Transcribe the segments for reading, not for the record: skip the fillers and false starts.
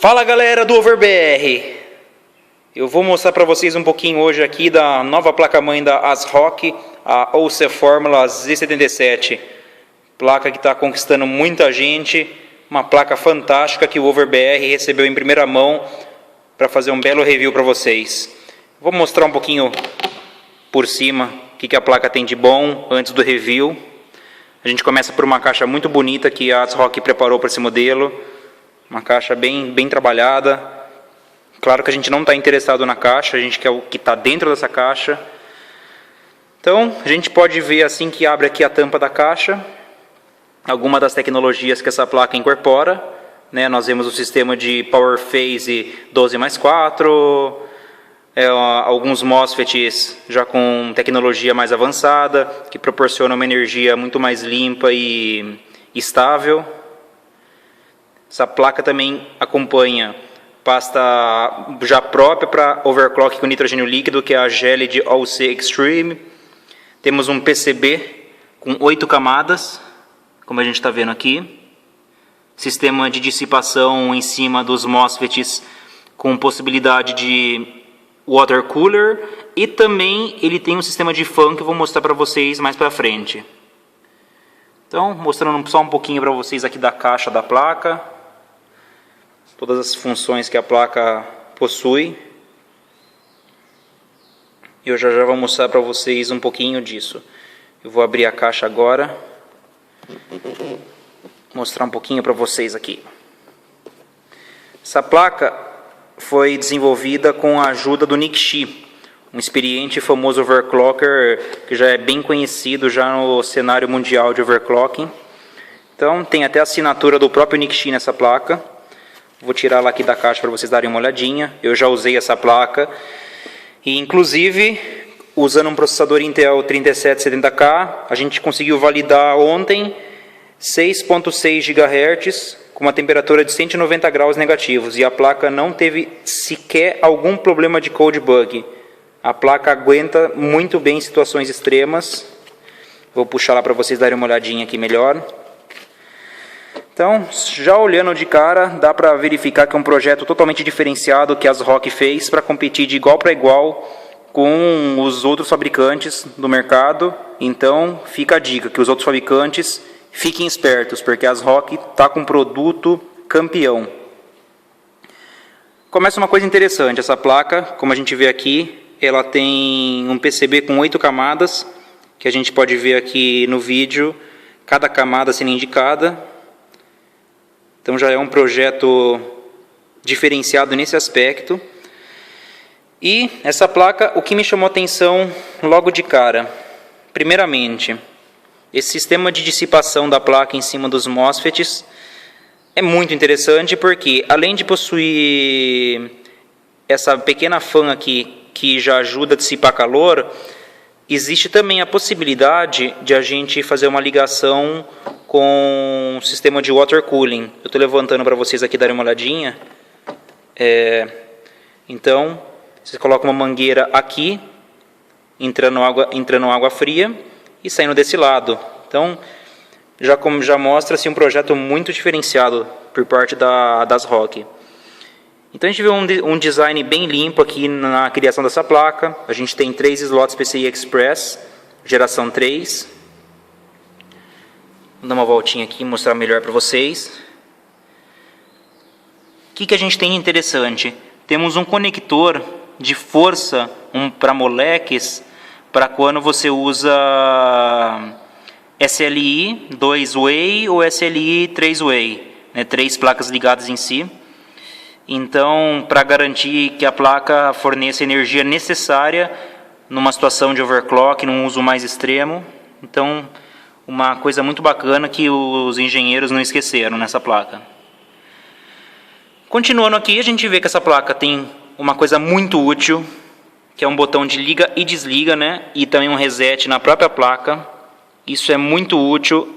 Fala galera do OverBR, eu vou mostrar para vocês um pouquinho hoje aqui da nova placa-mãe da ASRock, a OC Fórmula Z77, placa que está conquistando muita gente, uma placa fantástica que o OverBR recebeu em primeira mão para fazer um belo review para vocês. Vou mostrar um pouquinho por cima o que a placa tem de bom antes do review. A gente começa por uma caixa muito bonita que a ASRock preparou para esse modelo. Uma caixa bem trabalhada. Claro que a gente não está interessado na caixa, a gente quer o que está dentro dessa caixa. Então, a gente pode ver assim que abre aqui a tampa da caixa, alguma das tecnologias que essa placa incorpora. Nós vemos o sistema de Power Phase 12+4, alguns MOSFETs já com tecnologia mais avançada, que proporciona uma energia muito mais limpa e estável. Essa placa também acompanha pasta já própria para overclock com nitrogênio líquido, que é a Gelid OC Extreme. Temos um PCB com 8 camadas, como a gente está vendo aqui. Sistema de dissipação em cima dos MOSFETs com possibilidade de water cooler. E também ele tem um sistema de fan que eu vou mostrar para vocês mais para frente. Então, mostrando só um pouquinho para vocês aqui da caixa da placa. Todas as funções que a placa possui. Eu já vou mostrar para vocês um pouquinho disso. Eu vou abrir a caixa agora. Mostrar um pouquinho para vocês aqui. Essa placa foi desenvolvida com a ajuda do Nick Shi, um experiente e famoso overclocker que já é bem conhecido já no cenário mundial de overclocking. Então tem até a assinatura do próprio Nick Shi nessa placa. Vou tirar ela aqui da caixa para vocês darem uma olhadinha. Eu já usei essa placa e inclusive usando um processador Intel 3770K, a gente conseguiu validar ontem 6.6 GHz com uma temperatura de 190 graus negativos e a placa não teve sequer algum problema de code bug. A placa aguenta muito bem em situações extremas. Vou puxar lá para vocês darem uma olhadinha aqui melhor. Então, já olhando de cara, dá para verificar que é um projeto totalmente diferenciado que a ASRock fez para competir de igual para igual com os outros fabricantes do mercado. Então, fica a dica que os outros fabricantes fiquem espertos, porque a ASRock está com um produto campeão. Começa uma coisa interessante, essa placa, como a gente vê aqui, ela tem um PCB com 8 camadas, que a gente pode ver aqui no vídeo, cada camada sendo indicada. Então já é um projeto diferenciado nesse aspecto. E essa placa, o que me chamou a atenção logo de cara? Primeiramente, esse sistema de dissipação da placa em cima dos MOSFETs é muito interessante porque, além de possuir essa pequena fan aqui que já ajuda a dissipar calor, existe também a possibilidade de a gente fazer uma ligação com o sistema de water cooling. Eu estou levantando para vocês aqui darem uma olhadinha. Então, você coloca uma mangueira aqui, entrando água fria e saindo desse lado. Então, já mostra-se um projeto muito diferenciado por parte da ASRock. Então a gente vê um design bem limpo aqui na criação dessa placa. A gente tem 3 slots PCI Express, geração 3. Vou dar uma voltinha aqui e mostrar melhor para vocês. O que a gente tem de interessante? Temos um conector de força para moleques, para quando você usa SLI 2-way ou SLI 3-way, 3 placas ligadas em si. Então, para garantir que a placa forneça a energia necessária numa situação de overclock, num uso mais extremo. Então, uma coisa muito bacana que os engenheiros não esqueceram nessa placa. Continuando aqui, a gente vê que essa placa tem uma coisa muito útil, que é um botão de liga e desliga, e também um reset na própria placa. Isso é muito útil.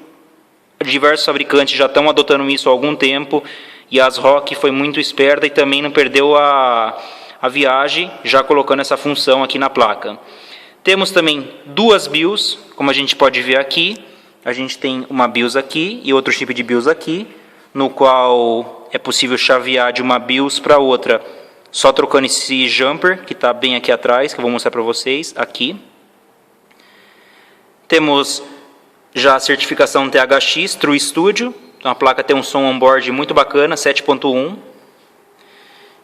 Diversos fabricantes já estão adotando isso há algum tempo. E a ASRock foi muito esperta e também não perdeu a viagem, já colocando essa função aqui na placa. Temos também 2 BIOS, como a gente pode ver aqui. A gente tem uma BIOS aqui e outro chip de BIOS aqui, no qual é possível chavear de uma BIOS para outra, só trocando esse jumper, que está bem aqui atrás, que eu vou mostrar para vocês, aqui. Temos já a certificação THX True Studio, então a placa tem um som on-board muito bacana, 7.1.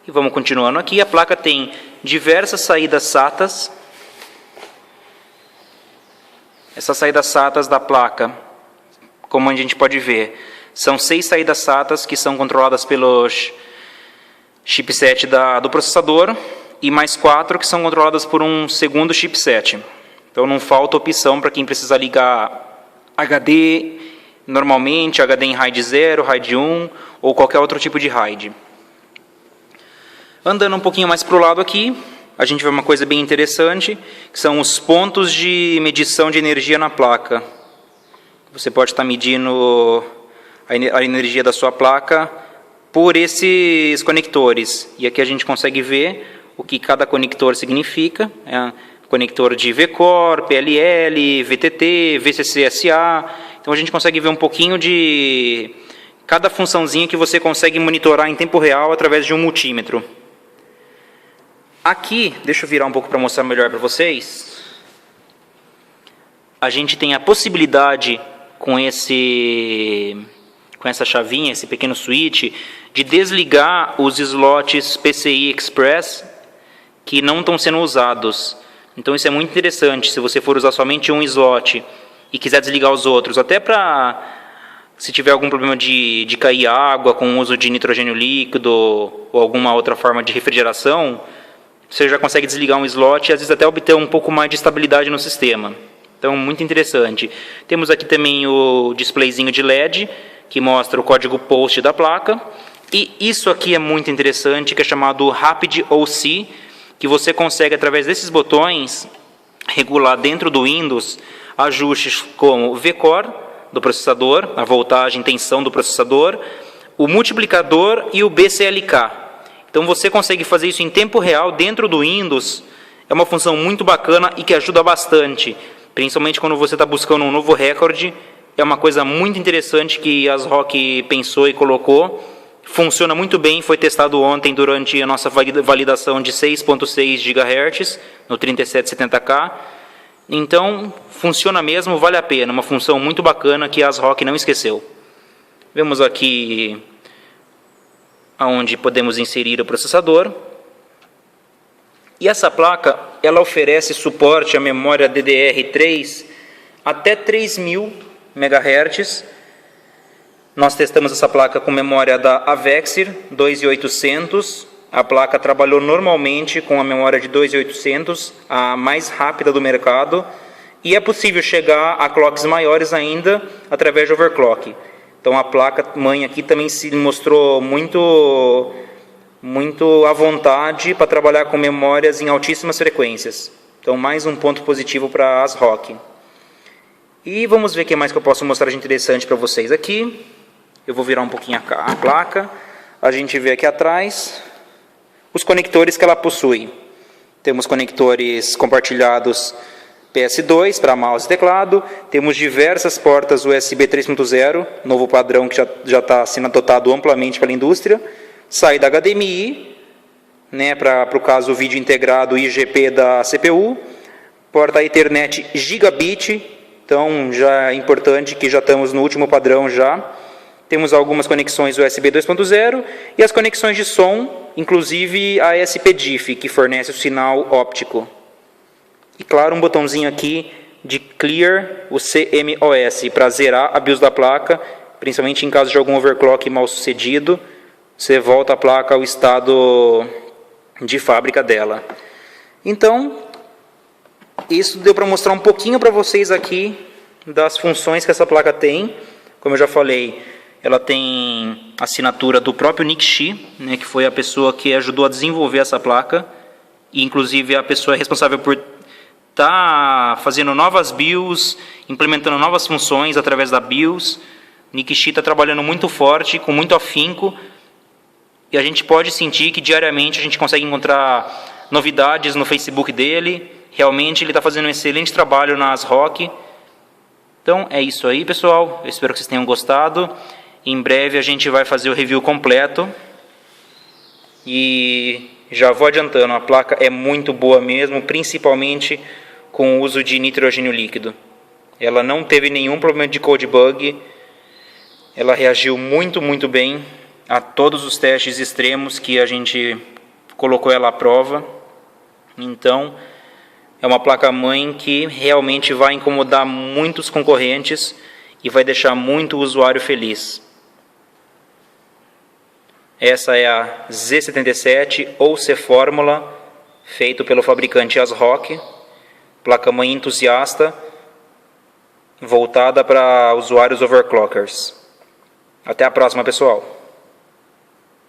E vamos continuando aqui, a placa tem diversas saídas SATAs. Essas saídas SATAs da placa, como a gente pode ver, são 6 saídas SATAs que são controladas pelo chipset do processador e mais 4 que são controladas por um segundo chipset. Então não falta opção para quem precisa ligar HD normalmente, HD em RAID 0, RAID 1 ou qualquer outro tipo de RAID. Andando um pouquinho mais para o lado aqui, a gente vê uma coisa bem interessante, que são os pontos de medição de energia na placa. Você pode estar medindo a energia da sua placa por esses conectores. E aqui a gente consegue ver o que cada conector significa. Conector de VCore, PLL, VTT, VCC-SA. Então a gente consegue ver um pouquinho de cada funçãozinha que você consegue monitorar em tempo real através de um multímetro. Aqui, deixa eu virar um pouco para mostrar melhor para vocês. A gente tem a possibilidade com essa chavinha, esse pequeno switch, de desligar os slots PCI Express que não estão sendo usados. Então isso é muito interessante, se você for usar somente um slot e quiser desligar os outros, até para se tiver algum problema de cair água com o uso de nitrogênio líquido ou alguma outra forma de refrigeração, você já consegue desligar um slot e às vezes até obter um pouco mais de estabilidade no sistema. Então, muito interessante. Temos aqui também o displayzinho de LED, que mostra o código POST da placa. E isso aqui é muito interessante, que é chamado Rapid OC, que você consegue, através desses botões, regular dentro do Windows ajustes como o VCore do processador, a voltagem, tensão do processador, o multiplicador e o BCLK. Então você consegue fazer isso em tempo real dentro do Windows. É uma função muito bacana e que ajuda bastante, principalmente quando você está buscando um novo recorde. É uma coisa muito interessante que a ASRock pensou e colocou. Funciona muito bem, foi testado ontem durante a nossa validação de 6.6 GHz no 3770K. Então funciona mesmo, vale a pena, uma função muito bacana que a ASRock não esqueceu. Vemos aqui onde podemos inserir o processador. E essa placa, ela oferece suporte à memória DDR3 até 3000 MHz. Nós testamos essa placa com memória da Avexir 2800. A placa trabalhou normalmente com a memória de 2800, a mais rápida do mercado. E é possível chegar a clocks maiores ainda através de overclock. Então a placa-mãe aqui também se mostrou muito à vontade para trabalhar com memórias em altíssimas frequências. Então mais um ponto positivo para a ASRock. E vamos ver o que mais que eu posso mostrar de interessante para vocês aqui. Eu vou virar um pouquinho a placa. A gente vê aqui atrás os conectores que ela possui. Temos conectores compartilhados PS2 para mouse e teclado, temos diversas portas USB 3.0, novo padrão que já está sendo adotado amplamente pela indústria, saída HDMI, para o caso o vídeo integrado IGP da CPU, porta Ethernet Gigabit, então já é importante que já estamos no último padrão já. Temos algumas conexões USB 2.0 e as conexões de som, inclusive a SPDIF, que fornece o sinal óptico. E claro, um botãozinho aqui de Clear, o CMOS, para zerar a BIOS da placa, principalmente em caso de algum overclock mal sucedido, você volta a placa ao estado de fábrica dela. Então, isso deu para mostrar um pouquinho para vocês aqui das funções que essa placa tem. Como eu já falei, ela tem assinatura do próprio Nick Shi, que foi a pessoa que ajudou a desenvolver essa placa, e inclusive a pessoa é responsável por está fazendo novas BIOS, implementando novas funções através da BIOS. Nick Shi está trabalhando muito forte, com muito afinco, e a gente pode sentir que diariamente a gente consegue encontrar novidades no Facebook dele. Realmente ele está fazendo um excelente trabalho na ASRock. Então é isso aí, pessoal. Eu espero que vocês tenham gostado. Em breve a gente vai fazer o review completo. E já vou adiantando, a placa é muito boa mesmo, principalmente com o uso de nitrogênio líquido. Ela não teve nenhum problema de code bug. Ela reagiu muito bem a todos os testes extremos que a gente colocou ela à prova. Então, é uma placa-mãe que realmente vai incomodar muitos concorrentes e vai deixar muito usuário feliz. Essa é a Z77 ou C-Fórmula, feito pelo fabricante ASRock, placa-mãe entusiasta, voltada para usuários overclockers. Até a próxima, pessoal!